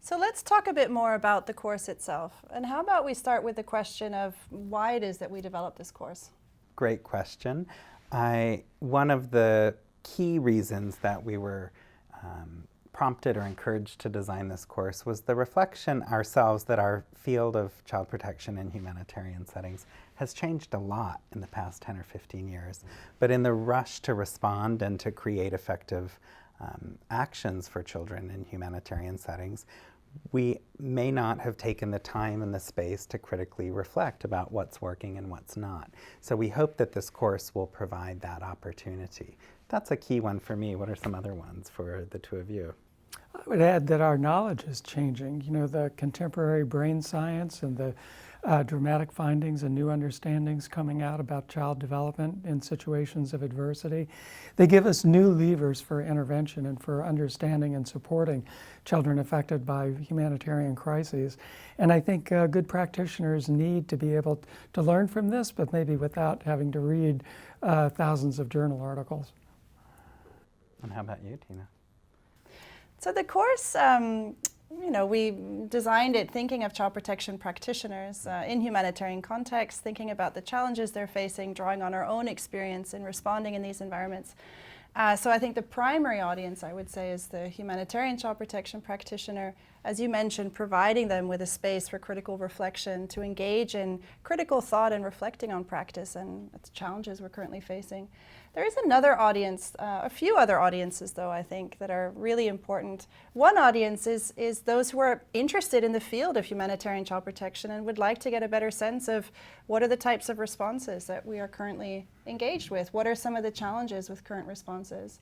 So let's talk a bit more about the course itself. And how about we start with the question of why it is that we developed this course? Great question. One of the key reasons that we were prompted or encouraged to design this course was the reflection ourselves that our field of child protection in humanitarian settings has changed a lot in the past 10 or 15 years. But in the rush to respond and to create effective actions for children in humanitarian settings, we may not have taken the time and the space to critically reflect about what's working and what's not. So we hope that this course will provide that opportunity. That's a key one for me. What are some other ones for the two of you? I would add that our knowledge is changing. You know, the contemporary brain science and the dramatic findings and new understandings coming out about child development in situations of adversity. They give us new levers for intervention and for understanding and supporting children affected by humanitarian crises. And I think good practitioners need to be able to learn from this, but maybe without having to read thousands of journal articles. And how about you, Tina? So the course, we designed it thinking of child protection practitioners in humanitarian context, thinking about the challenges they're facing, drawing on our own experience in responding in these environments. So I think the primary audience, I would say, is the humanitarian child protection practitioner. As you mentioned, providing them with a space for critical reflection, to engage in critical thought and reflecting on practice and the challenges we're currently facing. There is another audience, a few other audiences though, I think, that are really important. One audience is those who are interested in the field of humanitarian child protection and would like to get a better sense of what are the types of responses that we are currently engaged with, what are some of the challenges with current responses.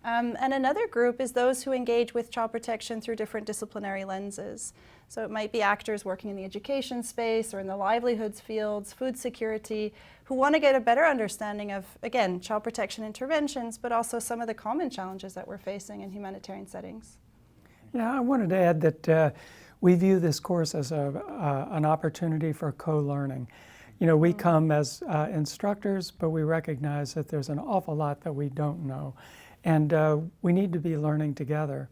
And another group is those who engage with child protection through different disciplinary lenses. So it might be actors working in the education space or in the livelihoods fields, food security, who want to get a better understanding of, again, child protection interventions, but also some of the common challenges that we're facing in humanitarian settings. Yeah, I wanted to add that we view this course as an opportunity for co-learning. You know, we come as instructors, but we recognize that there's an awful lot that we don't know. And we need to be learning together.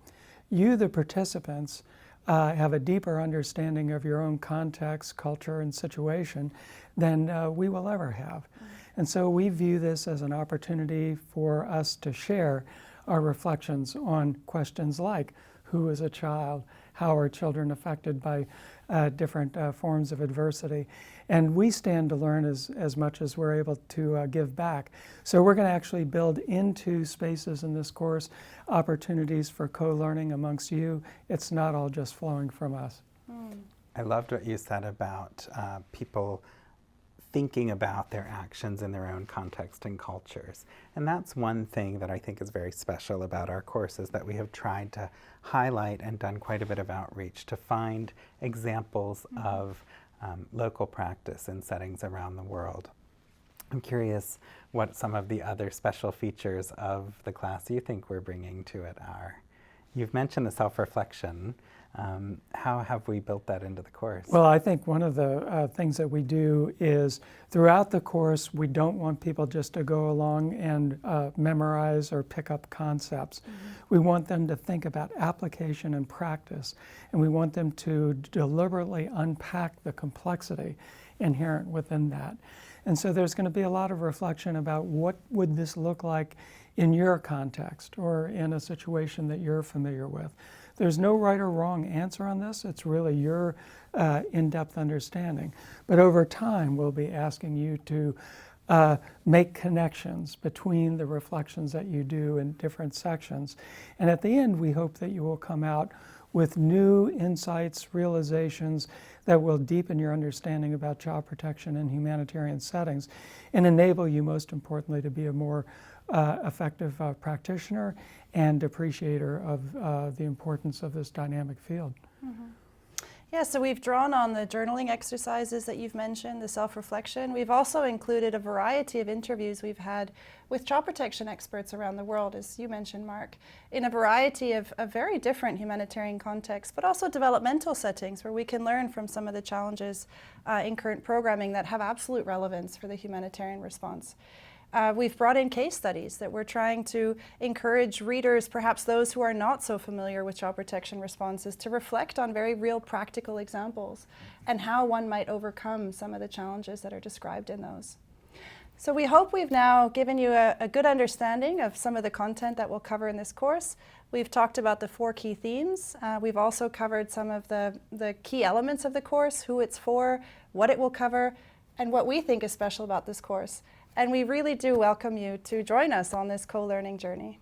You, the participants, have a deeper understanding of your own context, culture, and situation than we will ever have. And so we view this as an opportunity for us to share our reflections on questions like, who is a child? How are children affected by different forms of adversity? And we stand to learn as much as we're able to give back. So we're going to actually build into spaces in this course opportunities for co-learning amongst you. It's not all just flowing from us. I loved what you said about people thinking about their actions in their own context and cultures. And that's one thing that I think is very special about our course, is that we have tried to highlight and done quite a bit of outreach to find examples of local practice in settings around the world. I'm curious what some of the other special features of the class you think we're bringing to it are. You've mentioned the self-reflection. How have we built that into the course? Well, I think one of the things that we do is throughout the course, we don't want people just to go along and memorize or pick up concepts. We want them to think about application and practice, and we want them to deliberately unpack the complexity inherent within that. And so there's going to be a lot of reflection about what would this look like in your context or in a situation that you're familiar with. There's no right or wrong answer on this. It's really your in-depth understanding. But over time, we'll be asking you to make connections between the reflections that you do in different sections. And at the end, we hope that you will come out with new insights, realizations that will deepen your understanding about child protection in humanitarian settings and enable you, most importantly, to be a more effective practitioner and appreciator of the importance of this dynamic field. Yeah, so we've drawn on the journaling exercises that you've mentioned, the self-reflection. We've also included a variety of interviews we've had with child protection experts around the world, as you mentioned, Mark, in a variety of very different humanitarian contexts, but also developmental settings where we can learn from some of the challenges in current programming that have absolute relevance for the humanitarian response. We've brought in case studies that we're trying to encourage readers, perhaps those who are not so familiar with child protection responses, to reflect on very real practical examples and how one might overcome some of the challenges that are described in those. So we hope we've now given you a good understanding of some of the content that we'll cover in this course. We've talked about the 4 key themes. We've also covered some of the key elements of the course, who it's for, what it will cover, and what we think is special about this course. And we really do welcome you to join us on this co-learning journey.